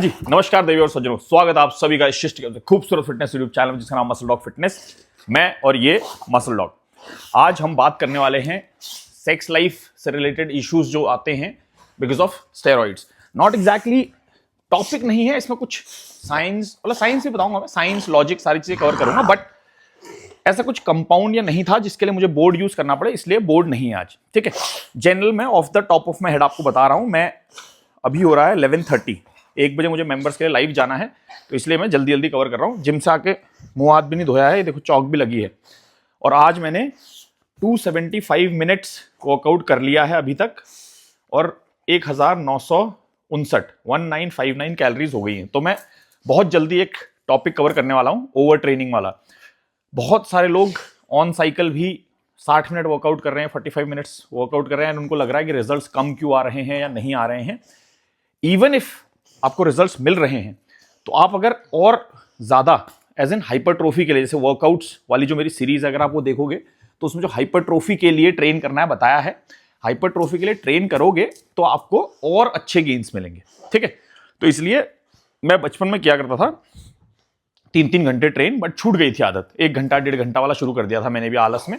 जी नमस्कार देवी और सज्जनों, स्वागत है आप सभी का इस शिष्ट के खूबसूरत फिटनेस यूट्यूब चैनल जिसका नाम मसल डॉग फिटनेस। मैं और ये मसल डॉग। आज हम बात करने वाले हैं सेक्स लाइफ से रिलेटेड इश्यूज जो आते हैं because of steroids. Not exactly topic नहीं है इसमें, कुछ साइंस मतलब साइंस भी बताऊंगा मैं, साइंस लॉजिक सारी चीजें कवर करूंगा, बट ऐसा कुछ कंपाउंड या नहीं था जिसके लिए मुझे बोर्ड यूज करना पड़े, इसलिए बोर्ड नहीं है आज। ठीक है, जनरल में of the top of my head आपको बता रहा हूं। मैं अभी हो रहा है 11:30, 1 बजे मुझे मेंबर्स के लिए लाइव जाना है, तो इसलिए मैं जल्दी जल्दी कवर कर रहा हूँ। जिम से आके मुंह हाथ भी नहीं धोया है, ये देखो चौक भी लगी है। और आज मैंने 275 मिनट्स वर्कआउट कर लिया है अभी तक, और 1959 कैलोरीज हो गई हैं। तो मैं बहुत जल्दी एक टॉपिक कवर करने वाला हूँ, ओवर ट्रेनिंग वाला। बहुत सारे लोग ऑन साइकिल भी 60 मिनट वर्कआउट कर रहे हैं, 45 मिनट्स वर्कआउट कर रहे हैं, और उनको लग रहा है कि रिजल्ट्स कम क्यों आ रहे हैं या नहीं आ रहे हैं। इवन इफ आपको रिजल्ट्स मिल रहे हैं तो आप अगर और ज्यादा एज एन हाइपरट्रोफी के लिए, जैसे वर्कआउट्स वाली जो मेरी सीरीज है अगर आप वो देखोगे तो उसमें जो हाइपरट्रोफी के लिए ट्रेन करना है बताया है, हाइपरट्रोफी के लिए ट्रेन करोगे तो आपको और अच्छे गेन्स मिलेंगे। ठीक है, तो इसलिए मैं बचपन में किया करता था 3-3 घंटे ट्रेन, बट छूट गई थी आदत। 1 घंटा 1.5 घंटा वाला शुरू कर दिया था मैंने भी आलस में।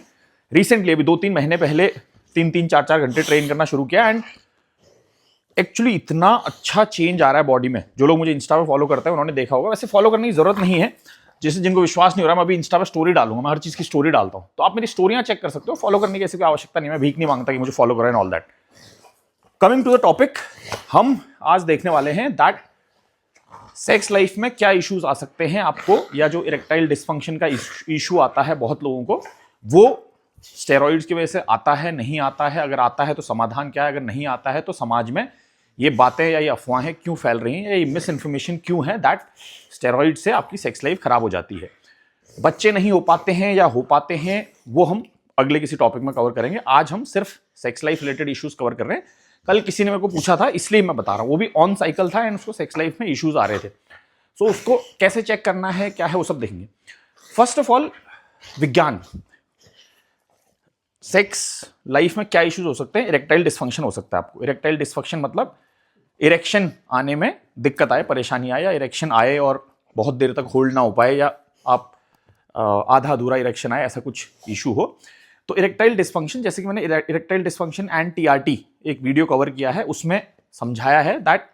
रिसेंटली अभी 2-3 महीने पहले 3-3 4-4 घंटे ट्रेन करना शुरू किया, एंड एक्चुअली इतना अच्छा चेंज आ रहा है बॉडी में। जो लोग मुझे इंस्टा पे फॉलो करते हैं उन्होंने देखा होगा। वैसे फॉलो करने की जरूरत नहीं है, जैसे जिनको विश्वास नहीं हो रहा, मैं अभी इंस्टा पे स्टोरी डालूंगा, मैं हर चीज की स्टोरी डालता हूं, तो आप मेरी स्टोरियां चेक कर सकते हो। फॉलो करने की ऐसी कोई आवश्यकता नहीं है, मैं भीख नहीं मांगता कि मुझे फॉलो करें all that. Coming to the topic, हम आज देखने वाले हैं दैट सेक्स लाइफ में क्या इश्यूज आ सकते हैं आपको, या जो इरेक्टाइल डिसफंक्शन का इशू आता है बहुत लोगों को, वो स्टेरॉइड्स की वजह से आता है, नहीं आता है, अगर आता है तो समाधान क्या है, अगर नहीं आता है तो समाज में ये बातें या ये अफवाहें क्यों फैल रही हैं, या ये मिस इन्फॉर्मेशन क्यों है दैट स्टेरॉइड से आपकी सेक्स लाइफ खराब हो जाती है। बच्चे नहीं हो पाते हैं या हो पाते हैं, वो हम अगले किसी टॉपिक में कवर करेंगे। आज हम सिर्फ sex life related issues cover कर रहे हैं। कल किसी ने मेरे को पूछा था, इसलिए मैं बता रहा हूं, वो भी ऑन साइकिल था एंड उसको सेक्स लाइफ में इश्यूज आ रहे थे। सो उसको कैसे चेक करना है, क्या है, वो सब देखेंगे। फर्स्ट ऑफ ऑल, विज्ञान, सेक्स लाइफ में क्या इश्यूज हो सकते हैं। इरेक्टाइल डिसफंक्शन हो सकता है आपको। इरेक्टाइल डिसफंक्शन मतलब इरेक्शन आने में दिक्कत आए, परेशानी आए, या इरेक्शन आए और बहुत देर तक होल्ड ना हो पाए, या आप आधा अधूरा इरेक्शन आए, ऐसा कुछ इशू हो तो इरेक्टाइल डिसफंक्शन। जैसे कि मैंने इरेक्टाइल डिसफंक्शन एंड टीआरटी एक वीडियो कवर किया है, उसमें समझाया है दैट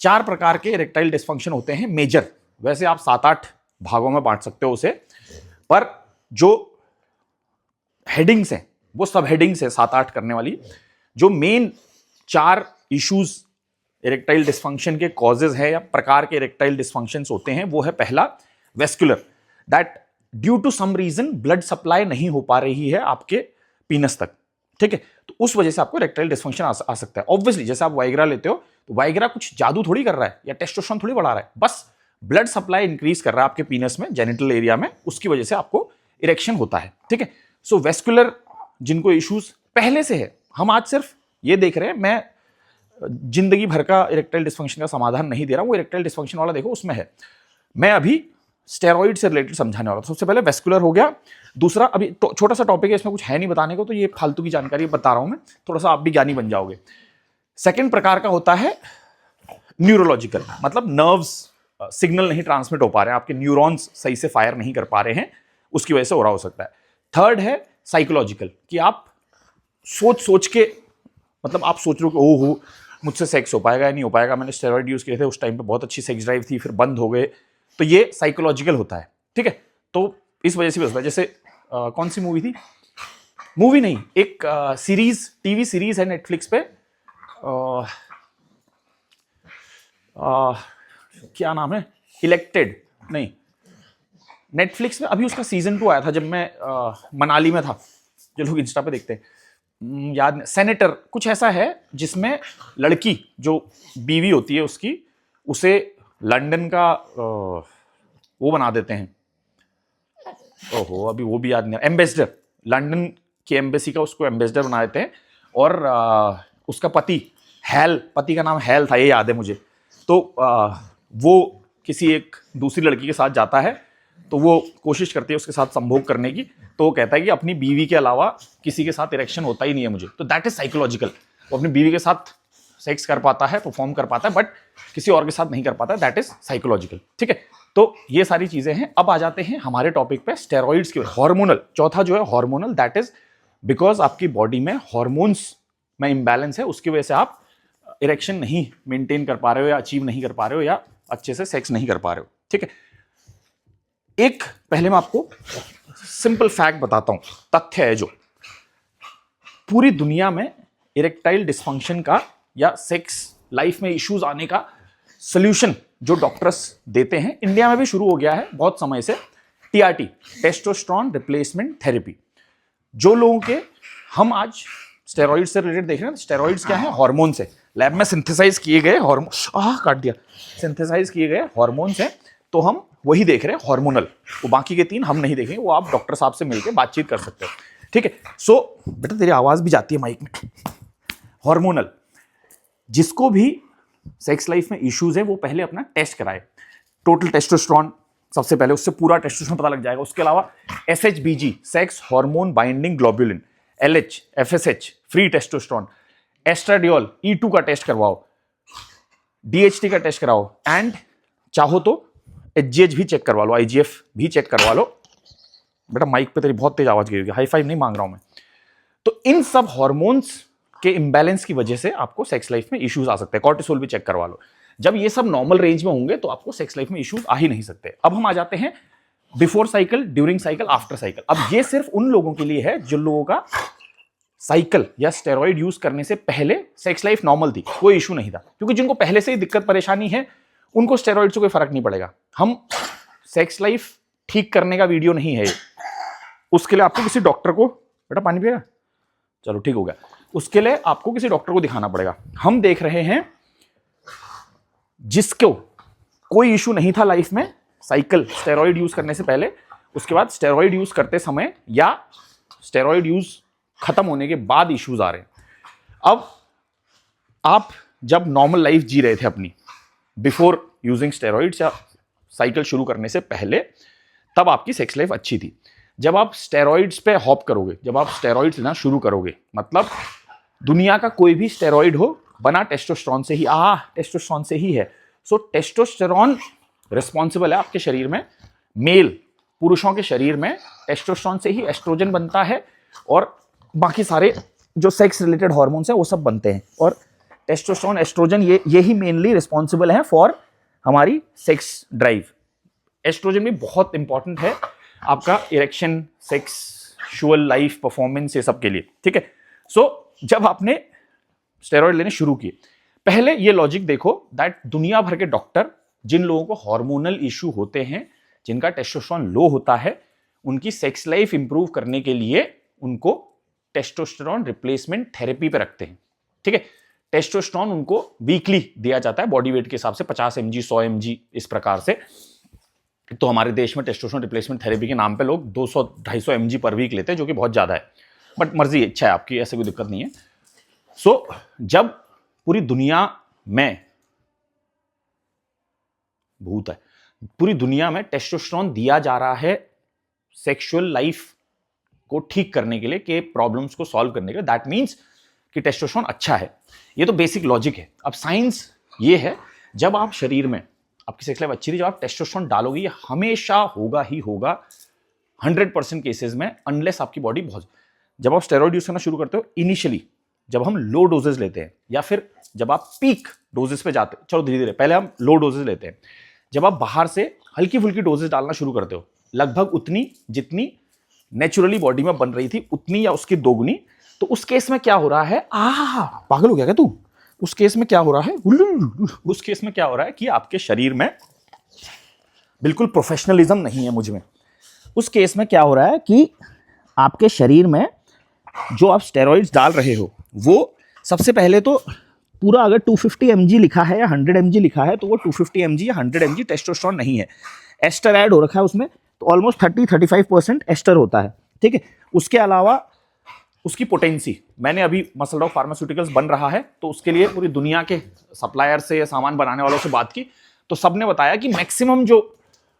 4 प्रकार के इरेक्टाइल डिसफंक्शन होते हैं मेजर। वैसे आप 7-8 भागों में बांट सकते हो उसे, पर जो हेडिंग्स हैं वो सब हेडिंग्स है 7-8 करने वाली। जो मेन 4 इश्यूज इरेक्टाइल डिसफंक्शन के कॉजेज है या प्रकार के इरेक्टाइल डिसफंक्शंस होते हैं, वो है पहला vascular, that due to some reason blood supply नहीं हो पा रही है आपके पीनस तक। ठीक है, तो उस वजह से आपको इरेक्टाइल डिसफंक्शन आ सकता है। ऑब्वियसली जैसे आप वाइग्रा लेते हो तो वाइग्रा कुछ जादू थोड़ी कर रहा है या टेस्टोस्टेरोन थोड़ी बढ़ा रहा है, बस ब्लड सप्लाई इंक्रीज कर रहा है आपके पीनस में, जेनिटल एरिया में, उसकी वजह से आपको इरेक्शन होता है। ठीक है, सो वेस्कुलर जिनको इश्यूज पहले से है, हम आज सिर्फ ये देख रहे हैं। मैं जिंदगी भर का इरेक्टाइल डिसफंक्शन का समाधान नहीं दे रहा हूं, वो इरेक्टाइल डिसफंक्शन वाला देखो उसमें है। मैं अभी स्टेरॉइड से रिलेटेड समझाने वाला था। सबसे पहले वेस्कुलर हो गया। दूसरा, अभी छोटा सा टॉपिक है, इसमें कुछ है नहीं बताने को, तो ये फालतू की जानकारी बता रहा हूं मैं, थोड़ा सा आप भी ज्ञानी बन जाओगे। सेकेंड प्रकार का होता है न्यूरोलॉजिकल, मतलब नर्व्स सिग्नल नहीं ट्रांसमिट हो पा रहे हैं, आपके न्यूरॉन्स सही से फायर नहीं कर पा रहे हैं, उसकी वजह से हो रहा हो सकता है। थर्ड है साइकोलॉजिकल, कि आप सोच के, मतलब आप सोच रहे हो कि ओहो मुझसे सेक्स हो पाएगा या नहीं हो पाएगा, मैंने स्टेरॉइड यूज किए थे, उस टाइम पे बहुत अच्छी सेक्स ड्राइव थी, फिर बंद हो गए, तो ये साइकोलॉजिकल होता है। ठीक है, तो इस वजह से भी होता है। जैसे कौन सी मूवी थी, मूवी नहीं, एक सीरीज, टीवी सीरीज है नेटफ्लिक्स पे, क्या नाम है, इलेक्टेड, नहीं, नेटफ्लिक्स में अभी उसका सीजन 2 आया था, जब मैं मनाली में था, जो लोग इंस्टा पे देखते हैं, याद, सेनेटर कुछ ऐसा है, जिसमें लड़की जो बीवी होती है उसकी, उसे लंदन का वो बना देते हैं, ओहो अभी वो भी याद नहीं, एम्बेसडर, लंदन की एम्बेसी का उसको एम्बेसडर बना देते हैं, और उसका पति का नाम हैल था, ये याद है मुझे। तो वो किसी एक दूसरी लड़की के साथ जाता है, तो वो कोशिश करती है उसके साथ संभोग करने की, तो वो कहता है कि अपनी बीवी के अलावा किसी के साथ इरेक्शन होता ही नहीं है मुझे, तो दैट इज साइकोलॉजिकल। वो अपनी बीवी के साथ सेक्स कर पाता है, परफॉर्म कर पाता है, बट किसी और के साथ नहीं कर पाता, दैट इज साइकोलॉजिकल। ठीक है, तो ये सारी चीजें हैं। अब आ जाते हैं हमारे टॉपिक पे, स्टेरॉइड्स की। हार्मोनल, चौथा जो है हार्मोनल, दैट इज बिकॉज आपकी बॉडी में हार्मोन्स में इंबैलेंस है, उसकी वजह से आप इरेक्शन नहीं मेंटेन कर पा रहे हो या अचीव नहीं कर पा रहे हो या अच्छे से सेक्स नहीं कर पा रहे हो। ठीक है, एक पहले मैं आपको सिंपल फैक्ट बताता हूं, तथ्य है जो पूरी दुनिया में इरेक्टाइल डिस्फंक्शन का या सेक्स लाइफ में इश्यूज आने का सोल्यूशन जो डॉक्टर्स देते हैं, इंडिया में भी शुरू हो गया है बहुत समय से, टीआरटी, टेस्टोस्टेरोन रिप्लेसमेंट थेरेपी। जो लोगों के, हम आज स्टेरॉइड से रिलेटेड देख रहे हैं, स्टेरॉइड्स क्या है, हार्मोन से लैब में सिंथेसाइज किए गए हार्मोन, काट दिया, सिंथेसाइज किए गए हार्मोन से, तो हम वही देख रहे हैं हार्मोनल। वो बाकी के 3 हम नहीं देखेंगे, वो आप डॉक्टर साहब से मिलकर बातचीत कर सकते हो। ठीक है, सो बेटा तेरी आवाज भी जाती है माइक में। हार्मोनल, जिसको भी सेक्स लाइफ में इश्यूज है वो पहले अपना टेस्ट कराए, टोटल टेस्टोस्टेरोन सबसे पहले, उससे पूरा टेस्टोस्टेरोन पता लग जाएगा। उसके अलावा SHBG, sex hormone binding globulin, LH, FSH, free testosterone, estradiol, E2 का टेस्ट करवाओ, DHT का टेस्ट कराओ, एंड चाहो तो HGH भी चेक करवा लो, IGF भी चेक करवा लो। बेटा माइक पे तेरी बहुत तेज आवाज गिरेगी, हाई फाइव नहीं मांग रहा हूं मैं। तो इन सब हार्मोन्स के इंबैलेंस की वजह से आपको सेक्स लाइफ में इश्यूज आ सकते हैं। कॉर्टिसोल भी चेक करवा लो। जब ये सब नॉर्मल रेंज में होंगे तो आपको सेक्स लाइफ में इश्यूज आ ही नहीं सकते। अब हम आ जाते हैं before cycle, during cycle, after cycle. अब ये सिर्फ उन लोगों के लिए है जिन लोगों का साइकिल या स्टेरॉइड यूज करने से पहले सेक्स लाइफ नॉर्मल थी, कोई इशू नहीं था। क्योंकि जिनको पहले से ही दिक्कत परेशानी है उनको स्टेरॉइड से कोई फर्क नहीं पड़ेगा। हम सेक्स लाइफ ठीक करने का वीडियो नहीं है ये। उसके लिए आपको किसी डॉक्टर को, बेटा पानी पिएगा, चलो ठीक हो गया, उसके लिए आपको किसी डॉक्टर को दिखाना पड़ेगा। हम देख रहे हैं जिसको कोई इशू नहीं था लाइफ में साइकिल स्टेरॉइड यूज करने से पहले, उसके बाद स्टेरॉइड यूज करते समय या स्टेरॉइड यूज खत्म होने के बाद इश्यूज आ रहे हैं। अब आप जब नॉर्मल लाइफ जी रहे थे अपनी, बिफोर यूजिंग स्टेरॉइड्स या साइकिल शुरू करने से पहले, तब आपकी सेक्स लाइफ अच्छी थी। जब आप स्टेरॉइड्स पे हॉप करोगे, जब आप स्टेरॉइड्स लेना शुरू करोगे, मतलब दुनिया का कोई भी स्टेरॉइड हो बना टेस्टोस्टेरोन से ही, टेस्टोस्टेरोन से ही है। सो टेस्टोस्टेरोन रिस्पॉन्सिबल है आपके शरीर में, मेल पुरुषों के शरीर में टेस्टोस्टेरोन से ही एस्ट्रोजन बनता है और बाकी सारे जो सेक्स रिलेटेड हार्मोन्स हैं वो सब बनते हैं। और टेस्टोस्टेरोन, एस्ट्रोजन, ये ही मेनली रिस्पॉन्सिबल है फॉर हमारी सेक्स ड्राइव। एस्ट्रोजन भी बहुत इंपॉर्टेंट है आपका इरेक्शन, सेक्सुअल लाइफ, परफॉर्मेंस, ये सब के लिए। ठीक है, सो जब आपने स्टेरॉइड लेने शुरू किए, पहले ये लॉजिक देखो दैट दुनिया भर के डॉक्टर जिन लोगों को हार्मोनल इशू होते हैं, जिनका टेस्टोस्टेरोन लो होता है, उनकी सेक्स लाइफ इंप्रूव करने के लिए उनको टेस्टोस्टेरोन रिप्लेसमेंट थेरेपी पे रखते हैं। ठीक है, टेस्टोस्टेरोन उनको वीकली दिया जाता है बॉडी वेट के हिसाब से, 50 mg, 100 mg, इस प्रकार से। तो हमारे देश में टेस्टोस्टेरोन रिप्लेसमेंट थेरेपी के नाम पे लोग 200-250 mg पर वीक लेते हैं, जो कि बहुत ज्यादा है, बट मर्जी, इच्छा है आपकी, ऐसे कोई दिक्कत नहीं है। सो जब पूरी दुनिया में भूत है, पूरी दुनिया में टेस्टोस्टेरोन दिया जा रहा है सेक्सुअल लाइफ को ठीक करने के लिए, के प्रॉब्लम्स को सॉल्व करने के लिए, दैट मीन्स कि टेस्टोस्टेरोन अच्छा है। ये तो बेसिक लॉजिक है। अब साइंस ये है, जब आप शरीर में, आपकी सेक्स लाइफ अच्छी थी, जब आप टेस्टोस्टेरोन डालोगे, ये हमेशा होगा ही होगा 100% केसेस में, अनलेस आपकी बॉडी बहुत, जब आप स्टेरॉइड यूज करना शुरू करते हो इनिशियली, जब हम लो डोजेस लेते हैं या फिर जब आप पीक डोजेस पे जाते हो, चलो धीरे धीरे, पहले हम लो डोजेस लेते हैं, जब आप बाहर से हल्की फुल्की डोजेस डालना शुरू करते हो, लगभग उतनी जितनी नेचुरली बॉडी में बन रही थी उतनी या उसकी दोगुनी, तो उस केस में क्या हो रहा है, पागल हो गया क्या तू? उस केस में क्या हो रहा है, उस केस में क्या हो रहा है कि आपके शरीर में बिल्कुल प्रोफेशनलिज्म नहीं है मुझ में। उस केस में क्या हो रहा है कि आपके शरीर में जो आप स्टेरॉइड्स डाल रहे हो, वो सबसे पहले तो पूरा, अगर 250 mg लिखा है या 100 mg लिखा है, तो वो 250 mg या 100 mg टेस्टोस्टेरोन नहीं है, एस्टर ऐड हो रखा है उसमें, तो ऑलमोस्ट 30-35% एस्टर होता है। ठीक है, उसके अलावा उसकी पोटेंसी, मैंने अभी मसल डॉग फार्मास्यूटिकल्स बन रहा है, तो उसके लिए पूरी दुनिया के सप्लायर से या सामान बनाने वालों से बात की, तो सबने बताया कि मैक्सिमम जो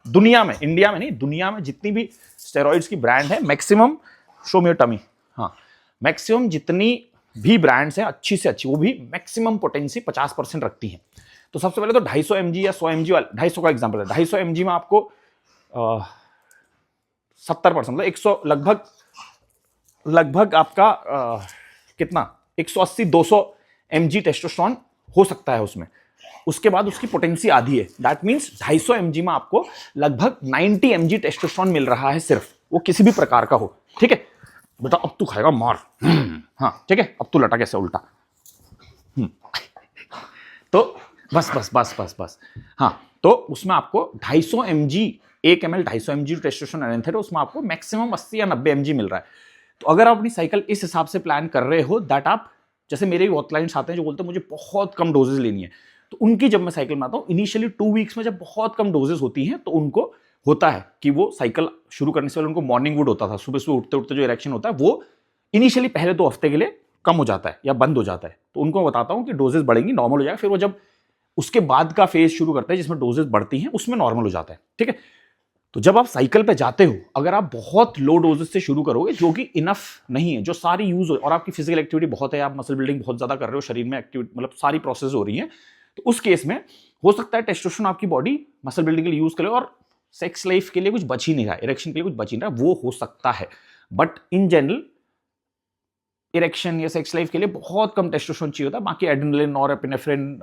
दुनिया में, इंडिया में नहीं, दुनिया में जितनी भी स्टेरॉइड्स की ब्रांड है, maximum, show me your tummy, हाँ, मैक्सिमम जितनी भी ब्रांड्स हैं अच्छी से अच्छी, वो भी मैक्सिमम पोटेंसी 50% रखती हैं। तो सबसे पहले तो 250 mg या 100 mg वाला, 250 का एग्जाम्पल है, 250 mg में आपको 70% मतलब 100 लगभग आपका कितना 180-200 mg टेस्टोस्टेरोन हो सकता है उसमें। उसके बाद उसकी पोटेंसी आधी है, दैट मीन्स 250 mg में आपको लगभग 90 mg टेस्टोस्टेरोन मिल रहा है सिर्फ, वो किसी भी प्रकार का हो। ठीक है बेटा, अब तू खाएगा मार। हाँ ठीक है, अब तू लटा कैसे उल्टा। तो बस बस बस बस बस हाँ, तो उसमें आपको 250 mg 1 ml 250 mg टेस्टोस्टेरोन एनाथेट, उसमें आपको मैक्सिमम 80 या 90 mg मिल रहा है। तो अगर आप अपनी साइकिल इस हिसाब से प्लान कर रहे हो दैट आप, जैसे मेरे भी बहुत क्लाइंट्स आते हैं जो बोलते हैं मुझे बहुत कम डोजेज लेनी है, तो उनकी जब मैं साइकिल में आता हूँ इनिशियली 2 वीक्स में जब बहुत कम डोजेज होती हैं तो उनको होता है कि वो साइकिल शुरू करने से पहले उनको मॉर्निंग वुड होता था, सुबह सुबह उठते उठते जो इरेक्शन होता है वो इनिशियली पहले 2 हफ्ते के लिए कम हो जाता है या बंद हो जाता है। तो उनको बताता हूँ कि डोजेज बढ़ेंगी, नॉर्मल हो जाएगा, फिर वो जब उसके बाद का फेज शुरू करते हैं जिसमें डोजेज बढ़ती हैं उसमें नॉर्मल हो जाता है। ठीक है, तो जब आप साइकिल पे जाते हो अगर आप बहुत लो डोजेस से शुरू करोगे जो कि इनफ नहीं है, जो सारी यूज हो और आपकी फिजिकल एक्टिविटी बहुत है, आप मसल बिल्डिंग बहुत ज्यादा कर रहे हो, शरीर में एक्टिविटी मतलब सारी प्रोसेस हो रही है, तो उस केस में हो सकता है टेस्टोस्टेरोन आपकी बॉडी मसल बिल्डिंग के लिए यूज करे और सेक्स लाइफ के लिए कुछ बच ही नहीं रहा, इरेक्शन के लिए कुछ बच ही नहीं रहा, वो हो सकता है। बट इन जनरल इरेक्शन या सेक्स लाइफ के लिए बहुत कम टेस्टोस्टेरोन चाहिए होता है। बाकी एड्रेनलिन, नॉरएपिनेफ्रिन,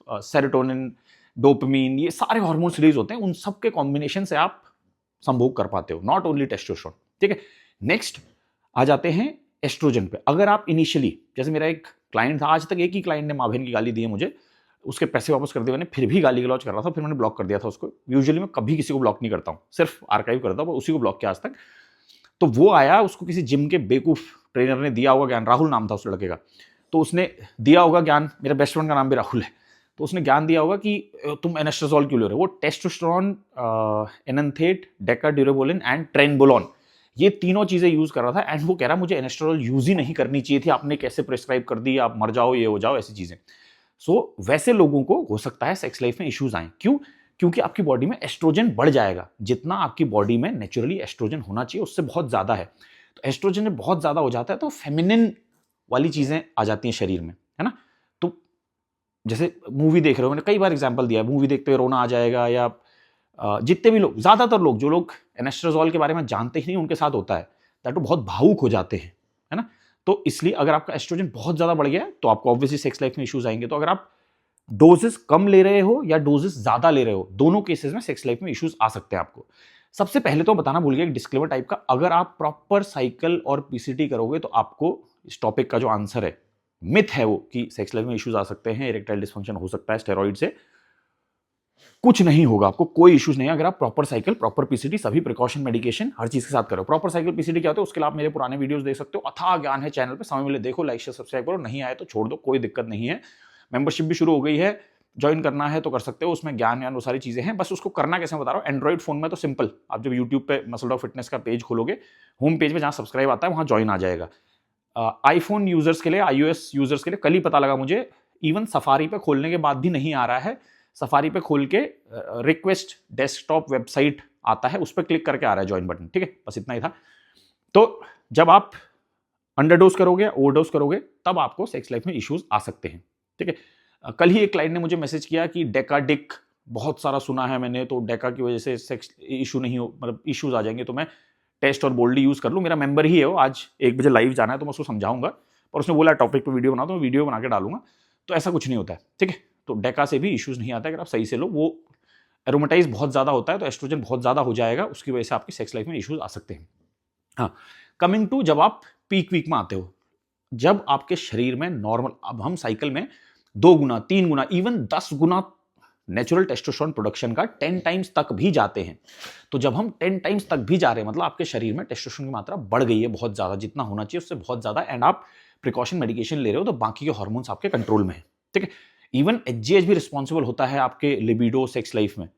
सेरोटोनिन, डोपामिन, ये सारे हार्मोन रिलीज होते हैं, उन सब के कॉम्बिनेशन से आप संभोग कर पाते हो, नॉट ओनली टेस्टोस्टेरोन। ठीक है, नेक्स्ट आ जाते हैं एस्ट्रोजन पे। अगर आप इनिशियली, जैसे मेरा एक क्लाइंट था, आज तक एक ही क्लाइंट ने माँ बहन की गाली दी है मुझे, उसके पैसे वापस कर दिए मैंने, फिर भी गाली गलौज कर रहा था, फिर मैंने ब्लॉक कर दिया था उसको। यूजुअली मैं कभी किसी को ब्लॉक नहीं करता हूँ, सिर्फ आर्काइव करता हूँ, उसी को ब्लॉक किया आज तक। तो वो आया, उसको किसी जिम के बेवकूफ ट्रेनर ने दिया होगा ज्ञान, राहुल नाम था उस लड़के का, तो उसने दिया होगा ज्ञान, मेरा बेस्ट फ्रेंड का नाम भी राहुल है, तो उसने ज्ञान दिया होगा कि तुम एनेस्ट्राजोल क्यों ले रहे हो। वो टेस्टोस्टेरोन, एनंथेट, डेकाड्यूरेबोलिन एंड ट्रेनबोलोन, ये तीनों चीजें यूज कर रहा था, एंड वो कह रहा मुझे एनेस्ट्राजोल यूज ही नहीं करनी चाहिए थी, आपने कैसे प्रिस्क्राइब कर दी, आप मर जाओ, ये हो जाओ, ऐसी चीजें। सो वैसे लोगों को हो सकता है सेक्स लाइफ में इश्यूज आए। क्यों? क्योंकि आपकी बॉडी में एस्ट्रोजन बढ़ जाएगा, जितना आपकी बॉडी में नेचुरली एस्ट्रोजन होना चाहिए उससे बहुत ज्यादा है। तो एस्ट्रोजन जब बहुत ज्यादा हो जाता है तो फेमिनिन वाली चीजें आ जाती हैं शरीर में, है ना। तो जैसे मूवी देख रहे हो, मैंने कई बार एग्जांपल दिया, मूवी देखते हुए रोना आ जाएगा, या जितने भी लोग, ज्यादातर लोग जो लोग एनेस्ट्राजोल के बारे में जानते ही नहीं उनके साथ होता है, दैट वो बहुत भावुक हो जाते हैं, है ना। तो इसलिए अगर आपका एस्ट्रोजन बहुत ज्यादा बढ़ गया है तो आपको ऑब्वियसली सेक्स लाइफ में इश्यूज आएंगे। तो अगर आप डोजेस कम ले रहे हो या डोजेस ज्यादा ले रहे हो, दोनों केसेस में सेक्स लाइफ में इश्यूज आ सकते हैं आपको। सबसे पहले तो बताना भूल गया एक डिस्क्लेमर टाइप का, अगर आप प्रॉपर साइकिल और पीसीटी करोगे तो आपको इस टॉपिक का जो आंसर है, मिथ है वो, कि सेक्स लाइफ में इश्यूज आ सकते हैं, इरेक्टाइल डिस्फंक्शन हो सकता है स्टेरॉइड से, कुछ नहीं होगा, आपको कोई इश्यूज नहीं है अगर आप प्रॉपर साइकिल, प्रॉपर पीसीटी, सभी प्रिकॉशन, मेडिकेशन, हर चीज के साथ करो। प्रॉपर साइकिल पीसीटी क्या होता है उसके लिए आप मेरे पुराने वीडियोस देख सकते हो, अथाह ज्ञान है चैनल पे, समय मिले देखो, लाइक शेयर सब्सक्राइब करो, नहीं आए तो छोड़ दो, कोई दिक्कत नहीं है। मेंबरशिप भी शुरू हो गई है, ज्वाइन करना है तो कर सकते हो, उसमें ज्ञान वो सारी चीजें हैं। बस उसको करना कैसे बता रहा हूँ। एंड्रॉइड फोन में तो सिंपल, आप जब यूट्यूब पे मसल डॉग फिटनेस का पेज खोलोगे, होम पेज में जहां सब्सक्राइब आता है वहां ज्वाइन आ जाएगा। आईफोन यूजर्स के लिए, iOS यूजर्स के लिए कल ही पता लगा मुझे, इवन सफारी पे खोलने के बाद भी नहीं आ रहा है। सफारी पे खोल के रिक्वेस्ट डेस्कटॉप वेबसाइट आता है, उस पर क्लिक करके आ रहा है ज्वाइन बटन। ठीक है, बस इतना ही था। तो जब आप अंडरडोज करोगे, ओवरडोज करोगे, तब आपको सेक्स लाइफ में इश्यूज आ सकते हैं। ठीक है, कल ही एक क्लाइंट ने मुझे मैसेज किया कि डेकाडिक बहुत सारा सुना है मैंने, तो डेका की वजह से सेक्स इशू नहीं हो, मतलब इश्यूज आ जाएंगे, तो मैं टेस्ट और बोल्डली यूज कर लूँ। मेरा मेंबर ही है वो, आज 1 बजे लाइव जाना है तो मैं उसको समझाऊंगा, और उसने बोला टॉपिक पे वीडियो बना, तो मैं वीडियो बना के डालूंगा। तो ऐसा कुछ नहीं होता है। ठीक है, तो डेका से भी इश्यूज नहीं आता है अगर आप सही से लो। वो एरोमेटाइज बहुत ज्यादा होता है तो एस्ट्रोजन बहुत ज्यादा हो जाएगा, उसकी वजह से आपकी सेक्स लाइफ में इश्यूज आ सकते हैं। हाँ, कमिंग टू जब आप पीक वीक में आते हो, जब आपके शरीर में नॉर्मल, अब हम साइकिल में 2 गुना, 3 गुना, इवन 10 गुना नेचुरल टेस्टोस्टेरोन प्रोडक्शन का 10 टाइम्स तक भी जाते हैं। तो जब हम 10 टाइम्स तक भी जा रहे हैं, मतलब आपके शरीर में टेस्टोस्टेरोन की मात्रा बढ़ गई है बहुत ज्यादा, जितना होना चाहिए उससे बहुत ज्यादा, एंड आप प्रिकॉशन मेडिकेशन ले रहे हो, तो बाकी के हार्मोन्स आपके कंट्रोल में है। ठीक है, इवन एचजीएच भी रिस्पॉन्सिबल होता है आपके लिबिडो, सेक्स लाइफ में।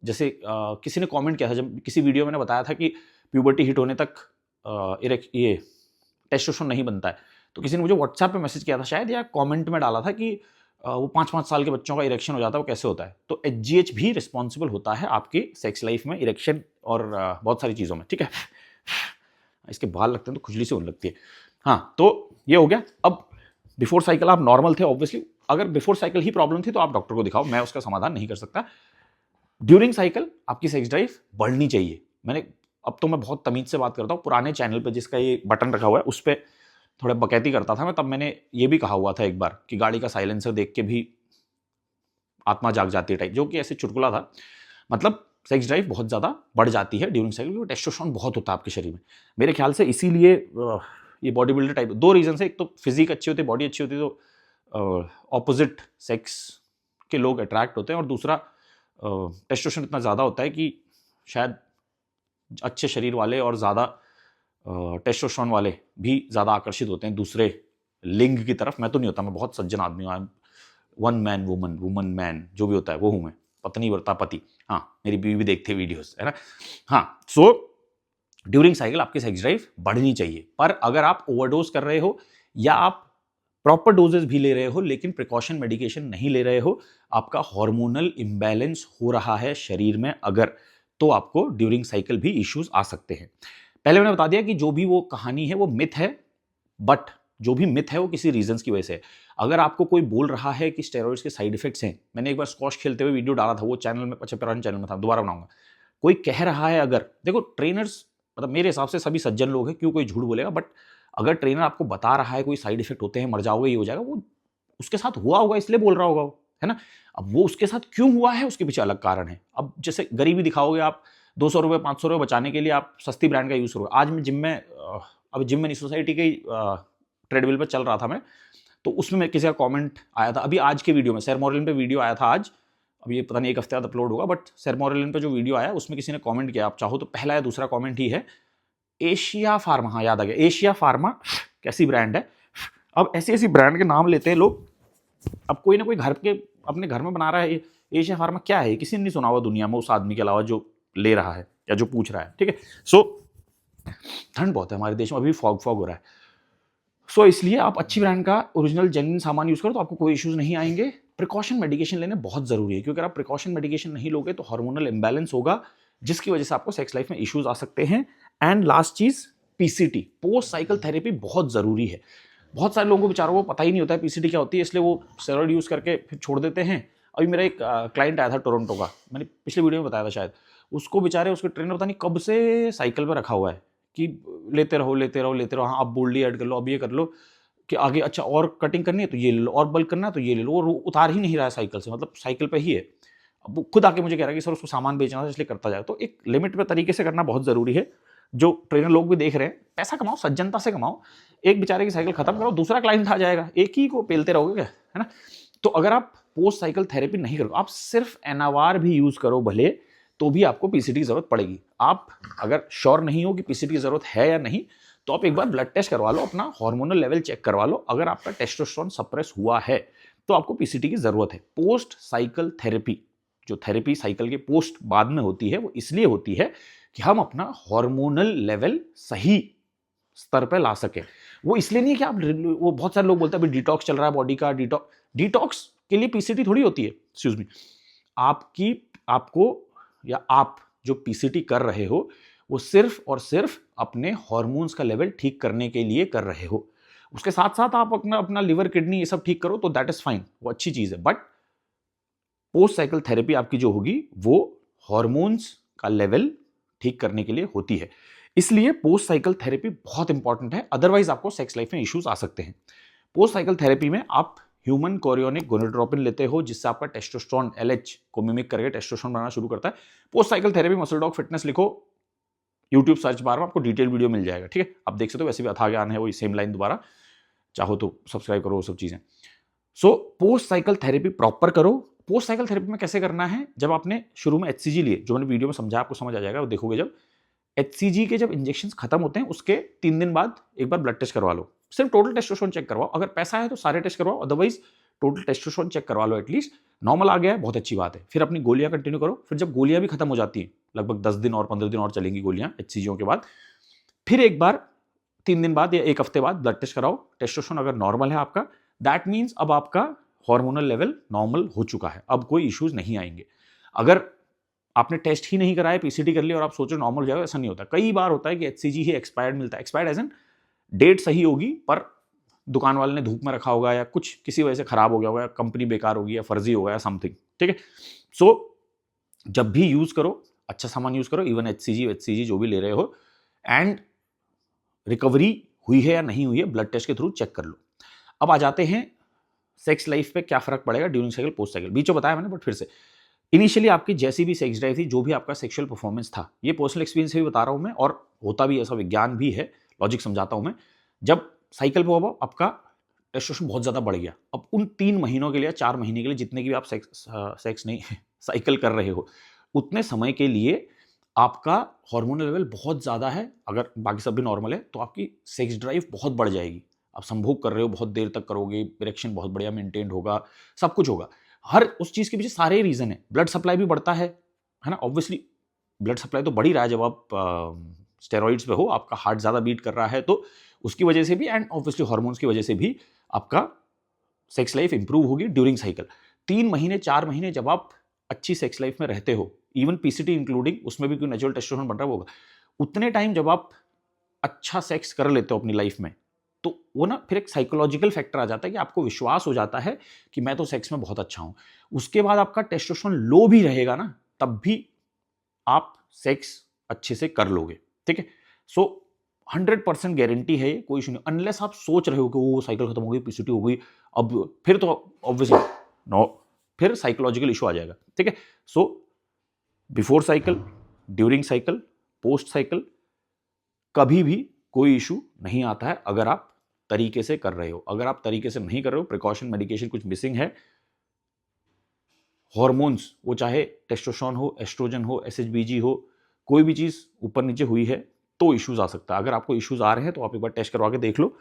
जैसे किसी ने कॉमेंट किया था, जब किसी वीडियो में मैंने बताया था कि प्यूबर्टी हिट होने तक ये टेस्टोस्टेरोन नहीं बनता है, तो किसी ने मुझे व्हाट्सएप पे मैसेज किया था शायद, या कमेंट में डाला था कि वो 5-5 साल के बच्चों का इरेक्शन हो जाता है, वो कैसे होता है। तो एचजीएच भी रिस्पॉन्सिबल होता है आपकी सेक्स लाइफ में, इरेक्शन और बहुत सारी चीज़ों में। ठीक है, इसके बाल लगते हैं तो खुजली से होने लगती है। हाँ, तो ये हो गया। अब बिफोर साइकिल आप नॉर्मल थे, ऑब्वियसली अगर बिफोर साइकिल ही प्रॉब्लम थी तो आप डॉक्टर को दिखाओ, मैं उसका समाधान नहीं कर सकता। ड्यूरिंग साइकिल आपकी सेक्स ड्राइव बढ़नी चाहिए। अब तो मैं बहुत तमीज से बात करता हूँ। पुराने चैनल पे जिसका ये बटन रखा हुआ है उस पर थोड़ा बकैती करता था मैं, तब मैंने ये भी कहा हुआ था एक बार कि गाड़ी का साइलेंसर देख के भी आत्मा जाग जाती है टाइप, जो कि ऐसे चुटकुला था। मतलब सेक्स ड्राइव बहुत ज़्यादा बढ़ जाती है ड्यूरिंग साइकिल, क्योंकि टेस्टोस्टेरोन बहुत होता है आपके शरीर में। मेरे ख्याल से इसीलिए ये बॉडी बिल्डर टाइप, दो रीजन से, एक तो फिजिक अच्छी होती है, बॉडी अच्छी होती है तो ऑपोजिट सेक्स के लोग अट्रैक्ट होते हैं, और दूसरा टेस्टोस्टेरोन इतना ज़्यादा होता है कि शायद अच्छे शरीर वाले और ज़्यादा टेस्टोस्टेरोन वाले भी ज़्यादा आकर्षित होते हैं दूसरे लिंग की तरफ। मैं तो नहीं होता, मैं बहुत सज्जन आदमी हूँ, one man woman, woman man, जो भी होता है वो हूँ मैं, पत्नी वर्ता पति। हाँ, मेरी बीवी भी देखते हैं वीडियोस, है ना। हाँ, सो ड्यूरिंग साइकिल आपकी सेक्स ड्राइव बढ़नी चाहिए, पर अगर आप ओवरडोज कर रहे हो या आप प्रॉपर डोजेस भी ले रहे हो लेकिन प्रिकॉशन मेडिकेशन नहीं ले रहे हो, आपका हार्मोनल इम्बैलेंस हो रहा है शरीर में अगर, तो आपको ड्यूरिंग साइकिल भी इश्यूज आ सकते हैं। पहले मैंने बता दिया कि जो भी वो कहानी है वो मिथ है, बट जो भी मिथ है वो किसी रीजंस की वजह से है। अगर आपको कोई बोल रहा है कि स्टेरॉइड्स के साइड इफेक्ट्स हैं, मैंने एक बार स्क्वॉश खेलते हुए वीडियो डाला था, वो चैनल में, अच्छा पुराने चैनल में था, दोबारा बनाऊंगा। कोई कह रहा है, अगर देखो ट्रेनर्स, मतलब मेरे हिसाब से सभी सज्जन लोग हैं, क्यों कोई झूठ बोलेगा, बट अगर ट्रेनर आपको बता रहा है कोई साइड इफेक्ट होते हैं, मर जाओगे, ये हो जाएगा, वो उसके साथ हुआ होगा इसलिए बोल रहा होगा वो, है ना। अब वो उसके साथ क्यों हुआ है उसके पीछे अलग कारण है। अब जैसे गरीबी दिखाओगे आप, 200 रुपये 500 रुपये बचाने के लिए आप सस्ती ब्रांड का यूज़ करोगे। आज मैं जिम में, अब जिम में नहीं, सोसाइटी के ट्रेडमिल पर चल रहा था मैं, तो उसमें मैं किसी का कमेंट आया था, अभी आज के वीडियो में सेरमोरलिन पे वीडियो आया था आज, अब ये पता नहीं एक हफ्ते बाद अपलोड होगा, बट सेरमोरलिन पे जो वीडियो आया उसमें किसी ने कमेंट किया, आप चाहो तो पहला या दूसरा कमेंट ही है, एशिया फार्मा, हाँ याद आ गया, एशिया फार्मा कैसी ब्रांड है। अब ऐसी ऐसी ब्रांड के नाम लेते हैं लोग। अब कोई ना कोई घर के अपने घर में बना रहा है, एशिया फार्मा क्या है, किसी ने नहीं सुना हुआ दुनिया में उस आदमी के अलावा जो ले रहा है या जो पूछ रहा है, ठीक है। सो ठंड बहुत है हमारे देश में, अभी फॉग हो रहा है। सो इसलिए आप अच्छी ब्रांड का ओरिजिनल जेन्युइन सामान यूज करो तो आपको कोई इश्यूज नहीं आएंगे। प्रिकॉशन मेडिकेशन लेने बहुत जरूरी है, क्योंकि अगर आप प्रिकॉशन मेडिकेशन नहीं लोगे तो हार्मोनल इंबैलेंस होगा, जिसकी वजह से आपको सेक्स लाइफ में इश्यूज आ सकते हैं। एंड लास्ट चीज, पीसीटी, पोस्ट साइकिल थेरेपी बहुत जरूरी है। बहुत सारे लोगों को बेचारों को पता ही नहीं होता है पीसीटी क्या होती है, इसलिए वो स्टेरॉइड यूज करके फिर छोड़ देते हैं। अभी मेरा एक क्लाइंट आया था टोरंटो का, मैंने पिछले वीडियो में बताया था शायद, उसको बेचारे उसके ट्रेनर पता नहीं कब से साइकिल पर रखा हुआ है कि लेते रहो लेते रहो लेते रहो, हाँ अब बोल्डली ऐड कर लो, अब ये कर लो कि आगे, अच्छा और कटिंग करनी है तो ये ले लो, और बल्क करना है तो ये ले लो, और उतार ही नहीं रहा है साइकिल से, मतलब साइकिल पे ही है। अब वो खुद आके मुझे कह रहा है कि सर उसको सामान बेचना था इसलिए करता जाए। तो एक लिमिट पे तरीके से करना बहुत जरूरी है। जो ट्रेनर लोग भी देख रहे हैं, पैसा कमाओ, सज्जनता से कमाओ, एक बेचारे की साइकिल खत्म करो, दूसरा क्लाइंट आ जाएगा, एक ही को पेलते रहोगे क्या, है ना। तो अगर आप पोस्ट साइकिल थेरेपी नहीं करो, आप सिर्फ एनावार भी यूज करो भले, तो भी आपको पीसीटी की जरूरत पड़ेगी। आप अगर श्योर नहीं हो कि पीसीटी की जरूरत है या नहीं, तो आप एक बार ब्लड टेस्ट करवा लो, अपना हार्मोनल लेवल चेक करवा लो। अगर आपका टेस्टोस्टेरोन सप्रेस हुआ है तो आपको पीसीटी की जरूरत है। पोस्ट साइकिल थेरेपी, जो थेरेपी साइकिल के पोस्ट बाद में होती है, वो इसलिए होती है कि हम अपना हार्मोनल लेवल सही स्तर पर ला सके। वो इसलिए नहीं है कि आप, वो बहुत सारे लोग बोलते हैं अभी डिटॉक्स चल रहा है बॉडी का, डिटॉक्स के लिए पीसीटी थोड़ी होती है, एक्सक्यूज मी। आपको या आप जो पीसीटी कर रहे हो वो सिर्फ और सिर्फ अपने हार्मोन्स का लेवल ठीक करने के लिए कर रहे हो। उसके साथ साथ आप अपना लिवर किडनी ये सब ठीक करो तो दैट इज फाइन, वो अच्छी चीज है। बट पोस्ट साइकिल थेरेपी आपकी जो होगी वो हार्मोन्स का लेवल ठीक करने के लिए होती है, इसलिए पोस्ट साइकिल थेरेपी बहुत इंपॉर्टेंट है। अदरवाइज आपको सेक्स लाइफ में इश्यूज आ सकते हैं। पोस्ट साइकिल थेरेपी में आप ह्यूमन कोरियोनिक गोनाडोट्रोपिन लेते हो, जिससे आपका टेस्टोस्टेरोन एलएच को मिमिक करके टेस्टोस्टेरोन बनाना शुरू करता है। Post cycle therapy muscle dog fitness लिखो यूट्यूब सर्च बार में, आपको डिटेल वीडियो मिल जाएगा, ठीक है। आप देख सकते हो, वैसे भी अथा ज्ञान है, वही सेम लाइन, दोबारा चाहो तो सब्सक्राइब करो, वो सब चीजें। So post cycle therapy proper करो। पोस्ट साइकिल थेरेपी में कैसे करना है, जब आपने शुरू में एचसीजी लिए, जो मैंने वीडियो में समझा, आपको समझ आ जाएगा, वो देखोगे जब एचसीजी के जब इंजेक्शन खत्म होते हैं उसके 3 दिन बाद एक बार ब्लड टेस्ट करवा लो, सिर्फ टोटल टेस्टोस्टेरोन चेक करवाओ। अगर पैसा है तो सारे टेस्ट करवाओ, अदरवाइज टोटल टेस्टोस्टेरोन चेक करवा लो एटलीस्ट। नॉर्मल आ गया है, बहुत अच्छी बात है। फिर अपनी गोलियां कंटिन्यू करो। फिर जब गोलियां भी खत्म हो जाती हैं, लगभग 10 दिन और 15 दिन और चलेंगी गोलियां एचसीजीओ के बाद, फिर एक बार 3 दिन बाद या एक हफ्ते बाद ब्लड टेस्ट कराओ। टेस्टोस्टेरोन अगर नॉर्मल है आपका, दैट मीन्स अब आपका हार्मोनल लेवल नॉर्मल हो चुका है, अब कोई इश्यूज नहीं आएंगे। अगर आपने टेस्ट ही नहीं कराया, पीसीटी कर लिया और आप सोचो नॉर्मल हो जाएगा, ऐसा नहीं होता। कई बार होता है कि एचसीजी ही एक्सपायर्ड मिलता है, एक्सपायर्ड एज एन डेट सही होगी पर दुकान वाले ने धूप में रखा होगा या कुछ किसी वजह से खराब हो गया होगा या कंपनी बेकार होगी या फर्जी होगा या समथिंग, ठीक है। सो जब भी यूज करो अच्छा सामान यूज करो, इवन HCG जो भी ले रहे हो, एंड रिकवरी हुई है या नहीं हुई है ब्लड टेस्ट के थ्रू चेक कर लो। अब आ जाते हैं सेक्स लाइफ पे क्या फर्क पड़ेगा ड्यूरिंग साइकिल पोस्ट साइकिल। बीच में बताया मैंने बट फिर से, इनिशियली आपकी जैसी भी सेक्स ड्राइव थी, जो भी आपका सेक्सुअल परफॉर्मेंस था, ये पर्सनल एक्सपीरियंस से भी बता रहा हूं मैं और होता भी ऐसा विज्ञान भी है, लॉजिक समझाता हूं मैं। जब साइकिल पे हो आपका टेस्टोस्टेरोन बहुत ज्यादा बढ़ गया, अब उन 3 महीनों के लिए 4 महीने के लिए जितने की भी आप सेक्स नहीं साइकिल कर रहे हो, उतने समय के लिए आपका हार्मोनल लेवल बहुत ज़्यादा है, अगर बाकी सब भी नॉर्मल है तो आपकी सेक्स ड्राइव बहुत बढ़ जाएगी। आप संभोग कर रहे हो, बहुत देर तक करोगे, इरेक्शन बहुत बढ़िया मेंटेन होगा, सब कुछ होगा। हर उस चीज़ के पीछे सारे रीज़न है। ब्लड सप्लाई भी बढ़ता है ना, ऑब्वियसली ब्लड सप्लाई तो बढ़ ही रहा है जब आप स्टेरॉइड्स पे हो, आपका हार्ट ज़्यादा बीट कर रहा है तो उसकी वजह से भी, एंड ऑब्वियसली हार्मोन्स की वजह से भी आपका सेक्स लाइफ इंप्रूव होगी ड्यूरिंग साइकिल। 3 महीने 4 महीने जब आप अच्छी सेक्स लाइफ में रहते हो, इवन पीसीटी इंक्लूडिंग, उसमें भी कोई नेचुरल टेस्टोस्टेरोन बन रहा होगा, उतने टाइम जब आप अच्छा सेक्स कर लेते हो अपनी लाइफ में, तो वो ना फिर एक साइकोलॉजिकल फैक्टर आ जाता है कि आपको विश्वास हो जाता है कि मैं तो सेक्स में बहुत अच्छा हूं। उसके बाद आपका टेस्टोस्टेरोन लो भी रहेगा ना, तब भी आप सेक्स अच्छे से कर लोगे, ठीक है। सो 100% गारंटी है, कोई इशू नहीं, अनलेस आप सोच रहे हो कि वो साइकिल खत्म हो गई, पीसीटी हो गई, अब फिर तो ऑब्वियसली नो, फिर साइकोलॉजिकल इशू आ जाएगा, ठीक है। So before cycle, during cycle, post cycle कभी भी कोई इशू नहीं आता है अगर आप तरीके से कर रहे हो। अगर आप तरीके से नहीं कर रहे हो, प्रिकॉशन मेडिकेशन कुछ मिसिंग है, हॉर्मोन्स वो चाहे टेस्टोस्टेरोन हो, एस्ट्रोजन हो, SHBG हो, कोई भी चीज़ ऊपर नीचे हुई है तो इश्यूज आ सकता है। अगर आपको इश्यूज आ रहे हैं तो आप एक बार टेस्ट करवा के देख लो,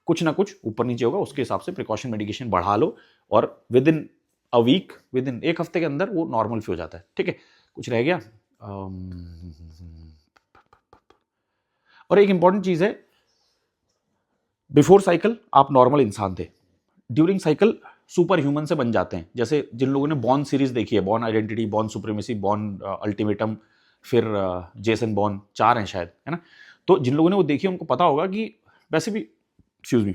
कुछ ना कुछ ऊपर नीचे होगा, उसके हिसाब से प्रिकॉशन मेडिकेशन बढ़ा लो और within a week, within 1 हफ्ते के अंदर वो नॉर्मल भी हो जाता है, ठीक है। कुछ रह गया? और एक इंपॉर्टेंट चीज है, बिफोर साइकिल आप नॉर्मल इंसान थे, ड्यूरिंग साइकिल सुपर ह्यूमन से बन जाते हैं। जैसे जिन लोगों ने बॉर्न सीरीज देखी है, born identity, born supremacy, born ultimatum, फिर जेसन बॉर्न, 4 हैं शायद, है ना। तो जिन लोगों ने वो देखी है उनको पता होगा कि वैसे भी, एक्सक्यूज मी,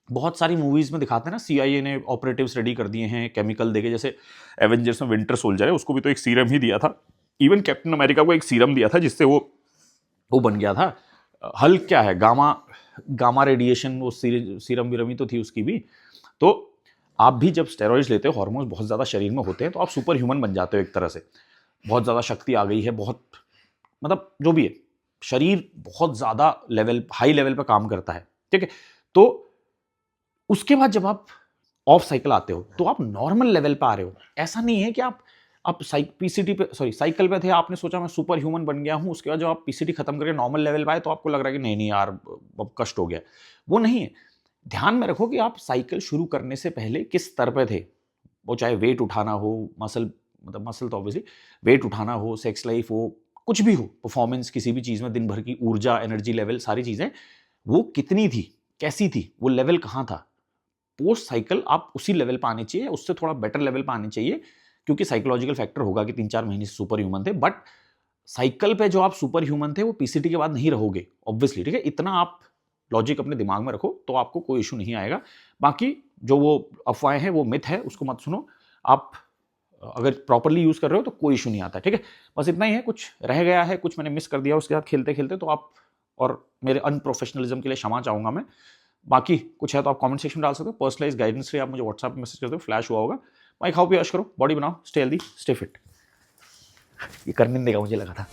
बहुत सारी मूवीज में दिखाते हैं ना, CIA ने ऑपरेटिव्स रेडी कर दिए हैं केमिकल देके, जैसे एवेंजर्स में विंटर सोल्जर है, उसको भी तो एक सीरम ही दिया था। इवन कैप्टन अमेरिका को एक सीरम दिया था जिससे वो बन गया था। हल्क क्या है, गामा रेडिएशन, वो सीरम विरम ही तो थी उसकी भी। तो आप भी जब स्टेरॉइड्स लेते हो, हार्मोन्स बहुत ज़्यादा शरीर में होते हैं, तो आप सुपर ह्यूमन बन जाते हो एक तरह से। बहुत ज़्यादा शक्ति आ गई है, बहुत, मतलब जो भी है, शरीर बहुत ज़्यादा हाई लेवल पर काम करता है, ठीक है। तो उसके बाद जब आप ऑफ साइकिल आते हो तो आप नॉर्मल लेवल पे आ रहे हो। ऐसा नहीं है कि आप पीसीटी पे, सॉरी साइकिल पे थे, आपने सोचा मैं सुपर ह्यूमन बन गया हूं, उसके बाद जब आप पीसीटी खत्म करके नॉर्मल लेवल पे आए तो आपको लग रहा है कि नहीं यार अब कष्ट हो गया। वो नहीं है। ध्यान में रखो कि आप साइकिल शुरू करने से पहले किस स्तर पे थे। वो चाहे वेट उठाना हो, मसल तो ऑब्वियसली, वेट उठाना हो, सेक्स लाइफ हो, कुछ भी हो, परफॉर्मेंस किसी भी चीज़ में, दिन भर की ऊर्जा, एनर्जी लेवल, सारी चीज़ें वो कितनी थी, कैसी थी, वो लेवल कहाँ था। पोस्ट साइकिल आप उसी लेवल पर आने चाहिए, उससे थोड़ा बेटर लेवल पर आने चाहिए, क्योंकि साइकोलॉजिकल फैक्टर होगा कि 3-4 महीने से सुपर ह्यूमन थे, बट साइकिल पे जो आप सुपर ह्यूमन थे वो पीसीटी के बाद नहीं रहोगे ऑब्वियसली, ठीक है। इतना आप लॉजिक अपने दिमाग में रखो तो आपको कोई इशू नहीं आएगा। बाकी जो वो अफवाहें हैं, वो मिथ है, उसको मत सुनो। आप अगर प्रॉपरली यूज कर रहे हो तो कोई इशू नहीं आता, ठीक है। बस इतना ही है, कुछ रह गया है, कुछ मैंने मिस कर दिया उसके साथ खेलते खेलते, तो आप और मेरे अनप्रोफेशनलिज्म के लिए क्षमा चाहूंगा मैं। बाकी कुछ है तो आप कमेंट सेक्शन में डाल सकते हो, पर्सनलाइज गाइडेंस के लिए आप मुझे व्हाट्सएप में मैसेज कर दो, फ्लैश हुआ होगा। भाई खाओ पियो ऐश करो, बॉडी बनाओ, स्टे हेल्दी, स्टे फिट। ये करने नहीं देगा, मुझे लगा था।